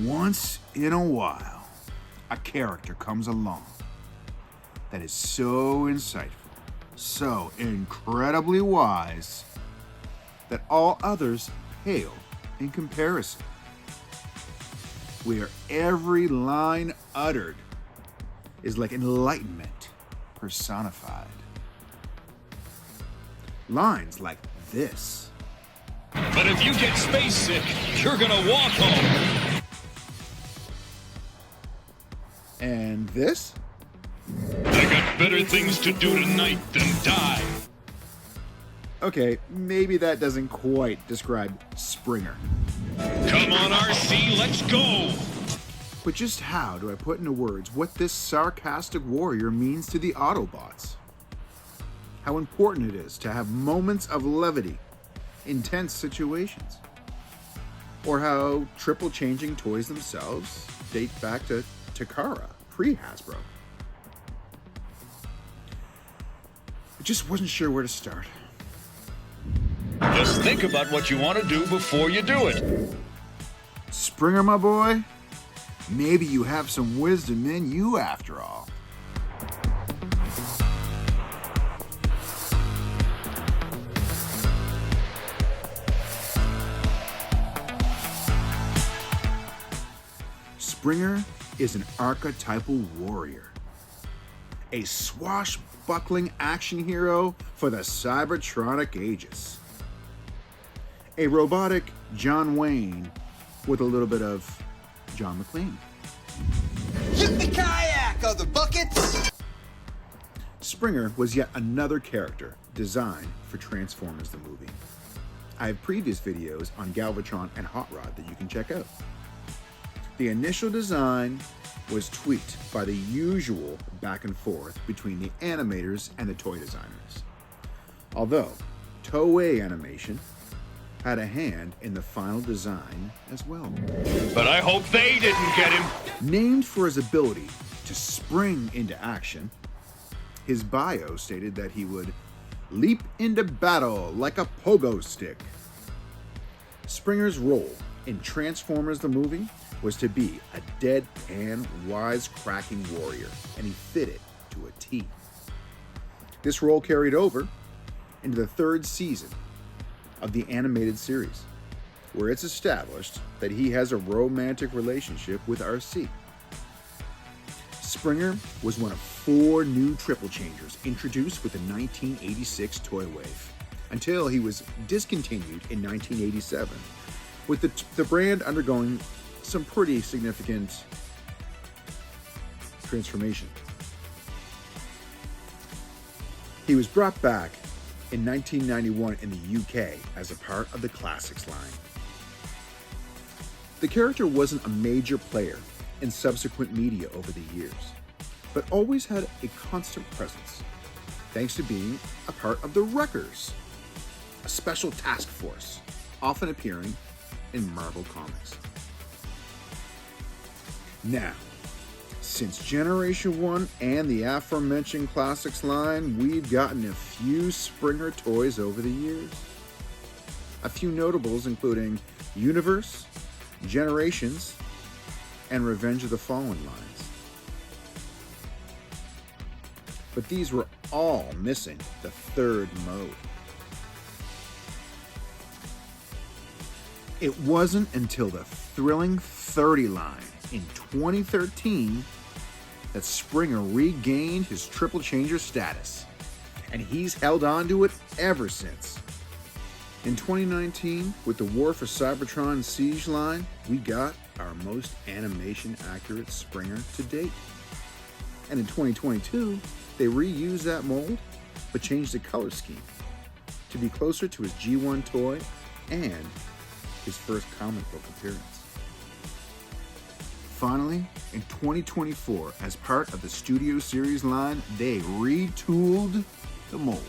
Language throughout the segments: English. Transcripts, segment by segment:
Once in a while, a character comes along that is so insightful, so incredibly wise, that all others pale in comparison. Where every line uttered is like enlightenment personified. Lines like this. But if you get space sick, you're gonna walk home. And this? I got better things to do tonight than die. Okay, maybe that doesn't quite describe Springer. Come on, RC, let's go! But just how do I put into words what this sarcastic warrior means to the Autobots? How important it is to have moments of levity in tense situations? Or how triple changing toys themselves date back to Takara, pre-Hasbro? I just wasn't sure where to start. Just think about what you want to do before you do it. Springer, my boy, maybe you have some wisdom in you after all. Springer is an archetypal warrior, a swashbuckling action hero for the Cybertronic ages, a robotic John Wayne with a little bit of John McClane. Hit the kayak on the buckets! Springer was yet another character designed for Transformers the movie. I have previous videos on Galvatron and Hot Rod that you can check out. The initial design was tweaked by the usual back and forth between the animators and the toy designers. Although Toei Animation had a hand in the final design as well. But I hope they didn't get him. Named for his ability to spring into action, his bio stated that he would leap into battle like a pogo stick. Springer's role in Transformers the movie was to be a deadpan, wisecracking warrior, and he fit it to a T. This role carried over into the third season of the animated series, where it's established that he has a romantic relationship with RC. Springer was one of 4 new triple changers introduced with the 1986 toy wave, until he was discontinued in 1987, with the brand undergoing some pretty significant transformation. He was brought back in 1991 in the UK as a part of the Classics line. The character wasn't a major player in subsequent media over the years, but always had a constant presence, thanks to being a part of the Wreckers, a special task force often appearing in Marvel Comics. Now, since Generation 1 and the aforementioned Classics line, we've gotten a few Springer toys over the years. A few notables including Universe, Generations, and Revenge of the Fallen lines. But these were all missing the third mode. It wasn't until the thrilling 30 line in 2013 that Springer regained his triple changer status, and he's held on to it ever since. In 2019, with the War for Cybertron Siege line, we got our most animation accurate Springer to date. And in 2022, they reused that mold, but changed the color scheme to be closer to his G1 toy and his first comic book appearance. Finally, in 2024, as part of the Studio Series line, they retooled the mold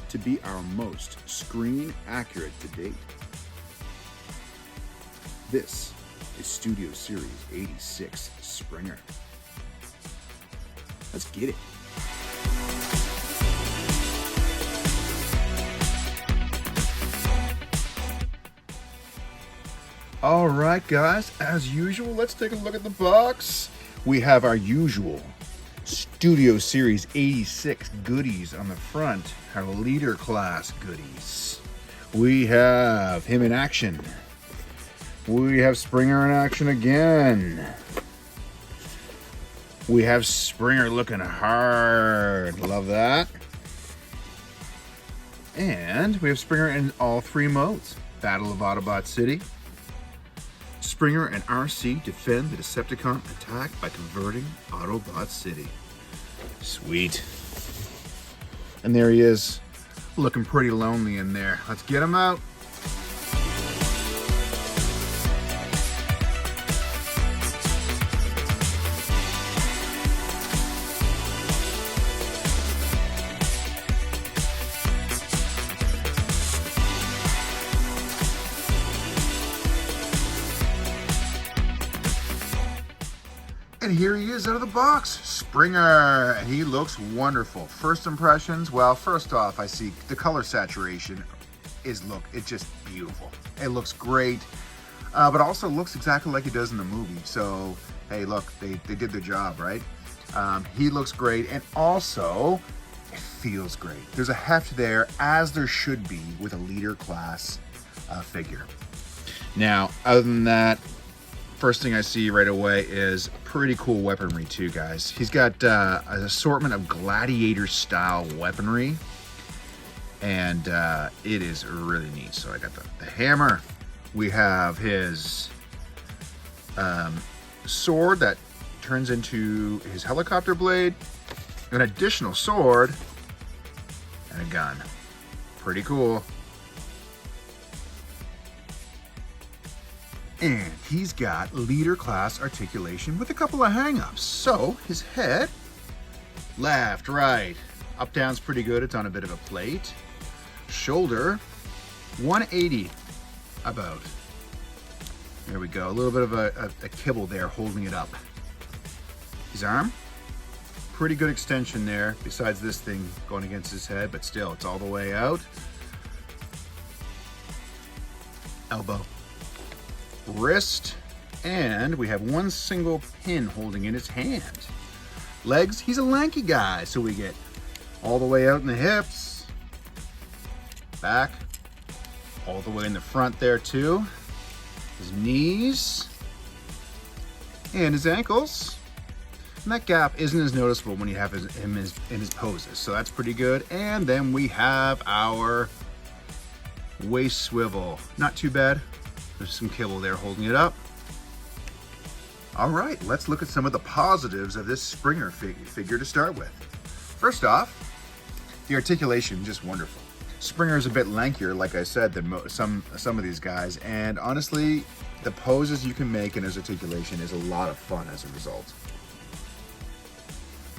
to be our most screen accurate to date. This is Studio Series 86 Springer. Let's get it. All right, guys, as usual, let's take a look at the box. We have our usual Studio Series 86 goodies on the front, our leader class goodies. We have him in action. We have Springer in action again. We have Springer looking hard. Love that. And we have Springer in all three modes. Battle of Autobot City. Springer and RC defend the Decepticon attack by converting Autobot City. Sweet. And there he is, looking pretty lonely in there. Let's get him out. And here he is out of the box, Springer. He looks wonderful. First impressions, well, first off, I see the color saturation it's just beautiful. It looks great, but also looks exactly like it does in the movie. So, hey, look, they did their job, right? He looks great, and also, it feels great. There's a heft there, as there should be with a leader class figure. Now, other than that, first thing I see right away is pretty cool weaponry too, guys. He's got an assortment of gladiator style weaponry, and it is really neat. So I got the hammer. We have his sword that turns into his helicopter blade, an additional sword, and a gun. Pretty cool. And he's got leader class articulation with a couple of hang-ups. So his head, left, right, up, down's pretty good. It's on a bit of a plate. Shoulder, 180 about. There we go. A little bit of a kibble there holding it up. His arm, pretty good extension there, besides this thing going against his head, but still, it's all the way out. Elbow. Wrist, and we have one single pin holding in his hand. Legs, he's a lanky guy, so we get all the way out in the hips, back, all the way in the front there too. His knees, and his ankles. And that gap isn't as noticeable when you have him in his poses, so that's pretty good. And then we have our waist swivel. Not too bad. There's some kibble there holding it up. All right, let's look at some of the positives of this Springer figure to start with. First off, the articulation, just wonderful. Springer is a bit lankier, like I said, than some of these guys, and honestly, the poses you can make in his articulation is a lot of fun as a result.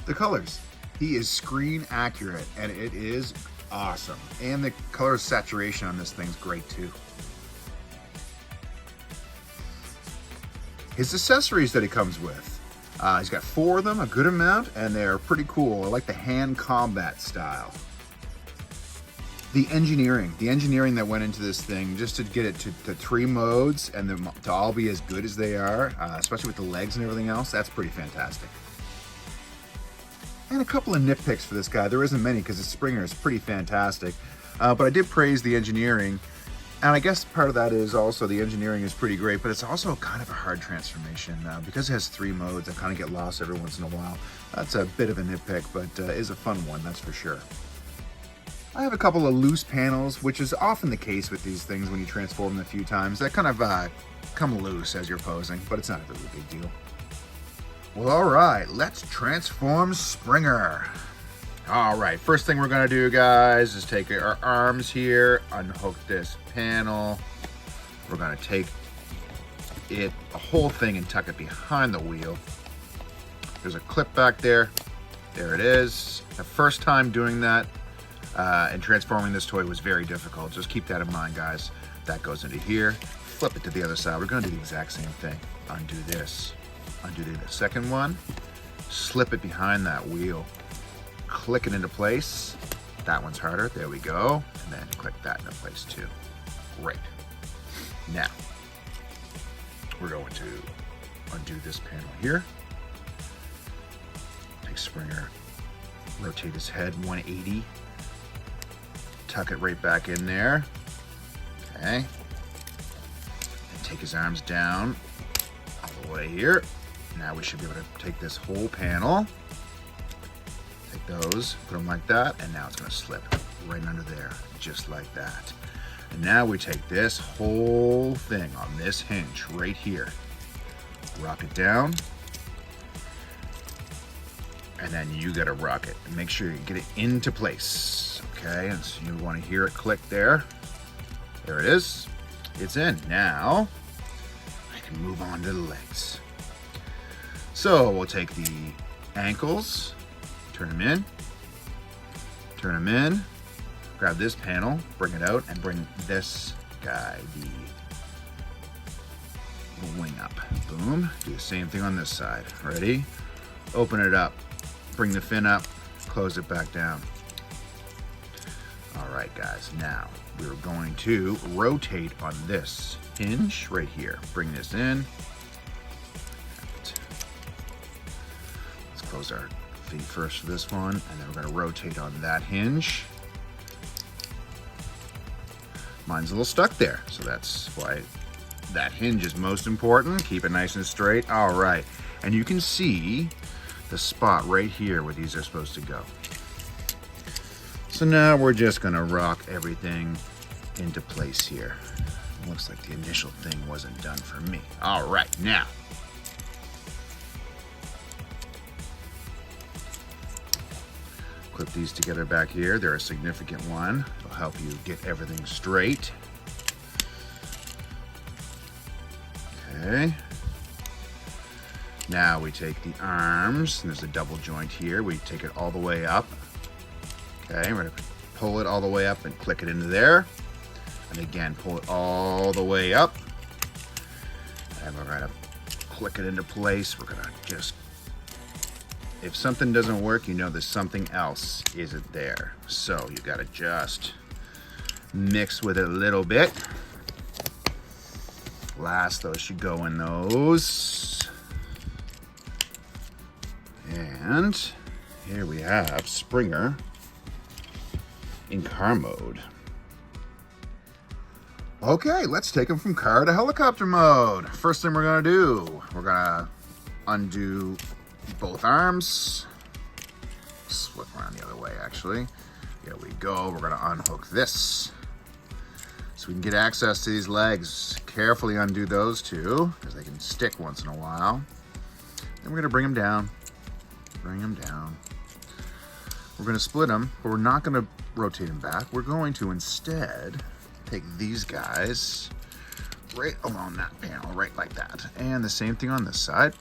The colors, he is screen accurate, and it is awesome. And the color saturation on this thing's great too. His accessories that he comes with. He's got 4 of them, a good amount, and they're pretty cool. I like the hand combat style. The engineering that went into this thing just to get it to 3 modes and them to all be as good as they are, especially with the legs and everything else, that's pretty fantastic. And a couple of nitpicks for this guy. There isn't many because the Springer is pretty fantastic, but I did praise the engineering. And I guess part of that is also the engineering is pretty great, but it's also kind of a hard transformation. Because it has 3 modes, I kind of get lost every once in a while. That's a bit of a nitpick, but is a fun one, that's for sure. I have a couple of loose panels, which is often the case with these things when you transform them a few times. That kind of come loose as you're posing, but it's not a really big deal. Well, all right, let's transform Springer. All right, first thing we're gonna do, guys, is take our arms here, unhook this panel. We're gonna take the whole thing and tuck it behind the wheel. There's a clip back there. There it is. The first time doing that and transforming this toy was very difficult. Just keep that in mind, guys. That goes into here. Flip it to the other side. We're gonna do the exact same thing. Undo this. Undo the second one. Slip it behind that wheel. Click it into place. That one's harder. There we go. And then click that into place too. Great. Now, we're going to undo this panel here. Take Springer, rotate his head 180, tuck it right back in there. Okay. And take his arms down all the way here. Now we should be able to take this whole panel, take those, put them like that, and now it's going to slip right under there, just like that. And now we take this whole thing on this hinge right here, rock it down, and then you got to rock it and make sure you get it into place. Okay, and so you want to hear it click there. There it is. It's in. Now I can move on to the legs. So we'll take the ankles, turn them in, grab this panel, bring it out, and bring this guy, the wing up. Boom. Do the same thing on this side. Ready? Open it up. Bring the fin up, close it back down. All right, guys. Now we're going to rotate on this hinge right here. Bring this in. Let's close our feet first for this one, and then we're going to rotate on that hinge. Mine's a little stuck there, so that's why that hinge is most important. Keep it nice and straight. All right, and you can see the spot right here where these are supposed to go. So now we're just gonna rock everything into place here. Looks like the initial thing wasn't done for me. All right, now. Clip these together back here. They're a significant one. It'll help you get everything straight. Okay. Now we take the arms, and there's a double joint here. We take it all the way up. Okay, we're gonna pull it all the way up and click it into there. And again, pull it all the way up. And we're gonna click it into place. We're gonna just, if something doesn't work, you know there's something else isn't there. So you gotta just mix with it a little bit. Last, those should go in those. And here we have Springer in car mode. Okay, let's take him from car to helicopter mode. First thing we're gonna do, we're gonna undo both arms. Flip around the other way, actually. Here we go. We're gonna unhook this so we can get access to these legs. Carefully undo those two because they can stick once in a while. Then we're gonna bring them down. Bring them down. We're gonna split them, but we're not gonna rotate them back. We're going to instead take these guys right along that panel, right like that. And the same thing on this side.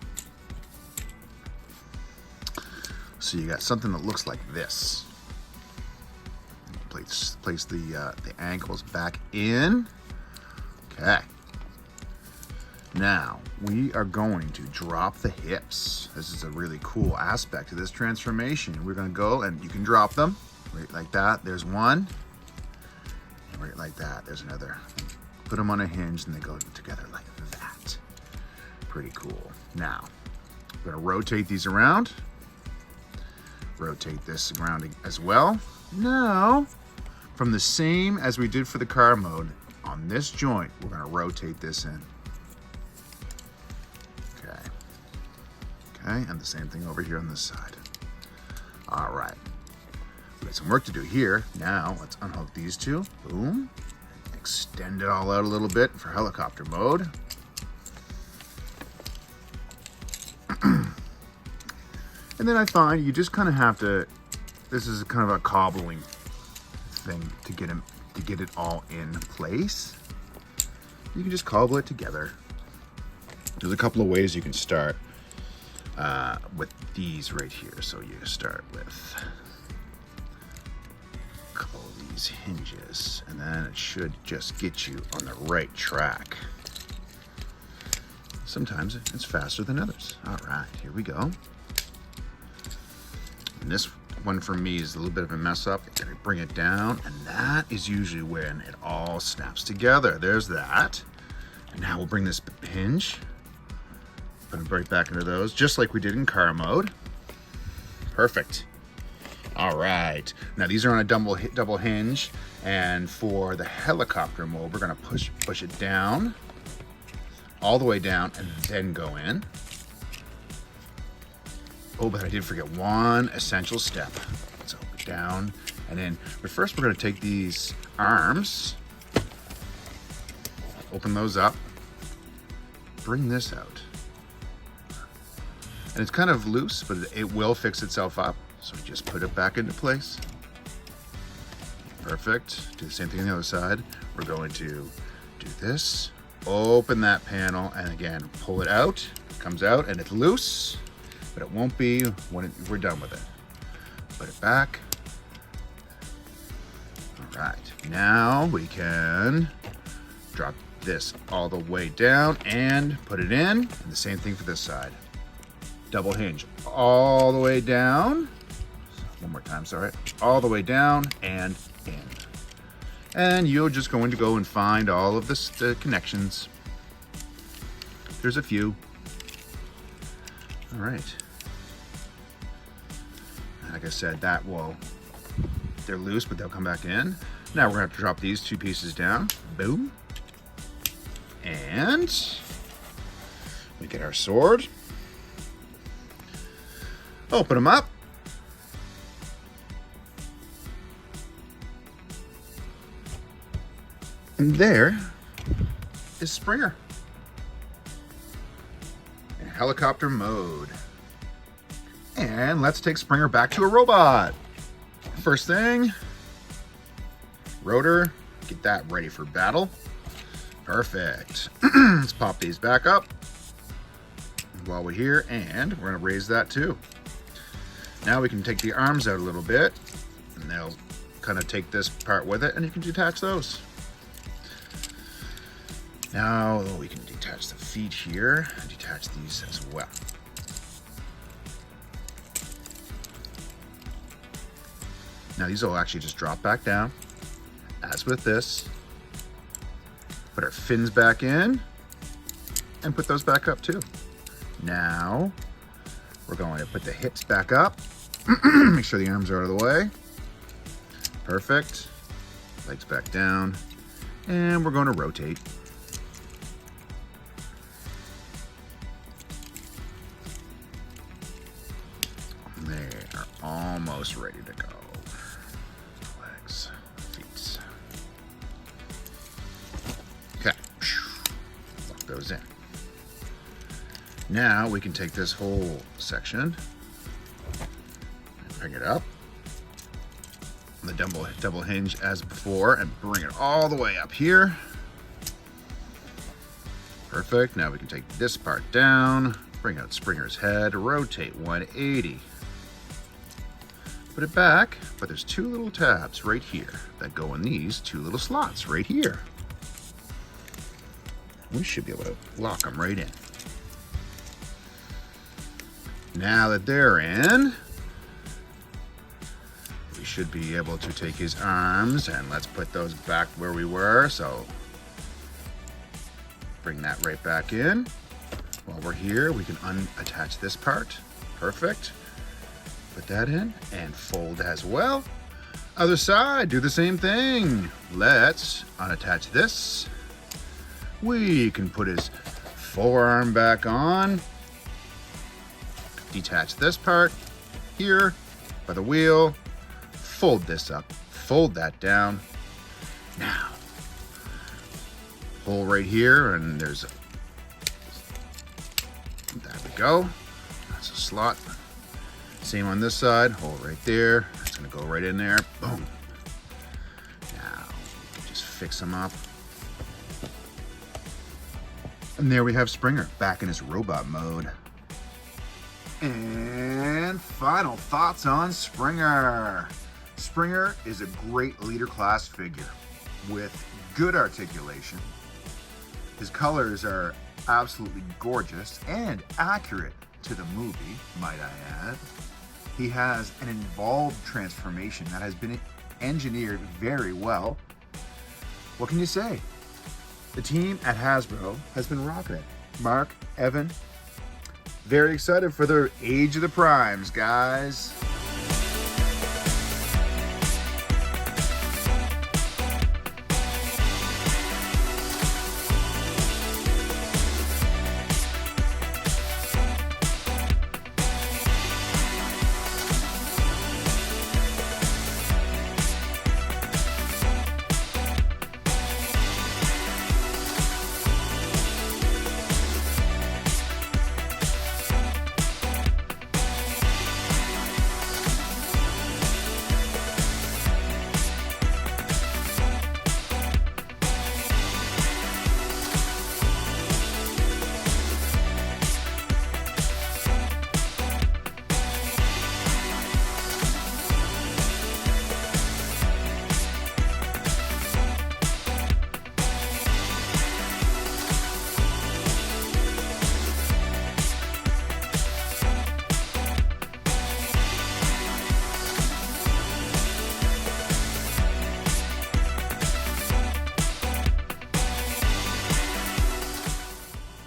So you got something that looks like this. Place the ankles back in. Okay. Now, we are going to drop the hips. This is a really cool aspect of this transformation. We're gonna go, and you can drop them right like that. There's one. And right like that, there's another. Put them on a hinge and they go together like that. Pretty cool. Now, we're gonna rotate these around. Rotate this around as well. Now, from the same as we did for the car mode, on this joint, we're gonna rotate this in. Okay, and the same thing over here on this side. All right, we got some work to do here. Now, let's unhook these two. Boom. Extend it all out a little bit for helicopter mode. And then I find you just kind of have to, this is kind of a cobbling thing to get it all in place. You can just cobble it together. There's a couple of ways you can start with these right here. So you start with a couple of these hinges, and then it should just get you on the right track. Sometimes it's faster than others. All right, here we go. And this one for me is a little bit of a mess up. I bring it down, and that is usually when it all snaps together. There's that. Now we'll bring this hinge, put it right back into those, just like we did in car mode. Perfect. All right. Now these are on a double hinge, and for the helicopter mode, we're gonna push it down, all the way down, and then go in. Oh, but I did forget one essential step. So down and in. But first we're gonna take these arms, open those up, bring this out. And it's kind of loose, but it will fix itself up. So we just put it back into place. Perfect. Do the same thing on the other side. We're going to do this, open that panel, and again, pull it out. It comes out and it's loose, but it won't be when we're done with it. Put it back. All right, now we can drop this all the way down and put it in. And the same thing for this side. Double hinge all the way down. One more time, sorry. All the way down and in. And you're just going to go and find all of the connections. There's a few. All right. Like I said, they're loose, but they'll come back in. Now we're gonna have to drop these two pieces down. Boom. And we get our sword. Open them up. And there is Springer in helicopter mode. And let's take Springer back to a robot. First thing, rotor, get that ready for battle. Perfect. Let's pop these back up while we're here, and we're gonna raise that too. Now we can take the arms out a little bit, and they'll kind of take this part with it, and you can detach those. Now we can detach the feet here, and detach these as well. Now these will actually just drop back down, as with this. Put our fins back in, and put those back up too. Now, we're going to put the hips back up. Make sure the arms are out of the way. Perfect. Legs back down. And we're going to rotate. They are almost ready to go. Legs, feet. Okay. Lock those in. Now we can take this whole section and bring it up. The double hinge as before, and bring it all the way up here. Perfect. Now we can take this part down, bring out Springer's head, rotate 180. Put it back, but there's two little tabs right here that go in these two little slots right here. We should be able to lock them right in. Now that they're in, we should be able to take his arms, and let's put those back where we were. So bring that right back in. While we're here, we can unattach this part. Perfect. Put that in and fold as well. Other side, do the same thing. Let's unattach this. We can put his forearm back on. Detach this part here by the wheel. Fold this up. Fold that down. Now, hole right here, and there we go. That's a slot. Same on this side. Hole right there. It's gonna go right in there. Boom. Now, just fix them up. And there we have Springer back in his robot mode. And final thoughts on Springer. Springer is a great leader class figure with good articulation. His colors are absolutely gorgeous and accurate to the movie, might I add. He has an involved transformation that has been engineered very well. What can you say? The team at Hasbro has been rocking it. Mark, Evan, very excited for their Age of the Primes, guys.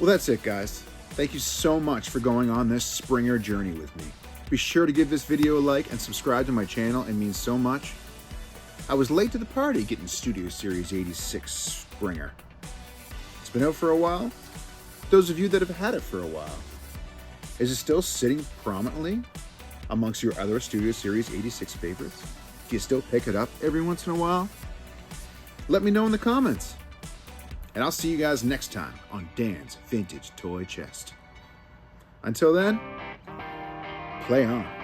Well, that's it, guys. Thank you so much for going on this Springer journey with me. Be sure to give this video a like and subscribe to my channel. It means so much. I was late to the party getting Studio Series 86 Springer. It's been out for a while. Those of you that have had it for a while, is it still sitting prominently amongst your other Studio Series 86 favorites? Do you still pick it up every once in a while? Let me know in the comments. And I'll see you guys next time on Dan's Vintage Toy Chest. Until then, play on.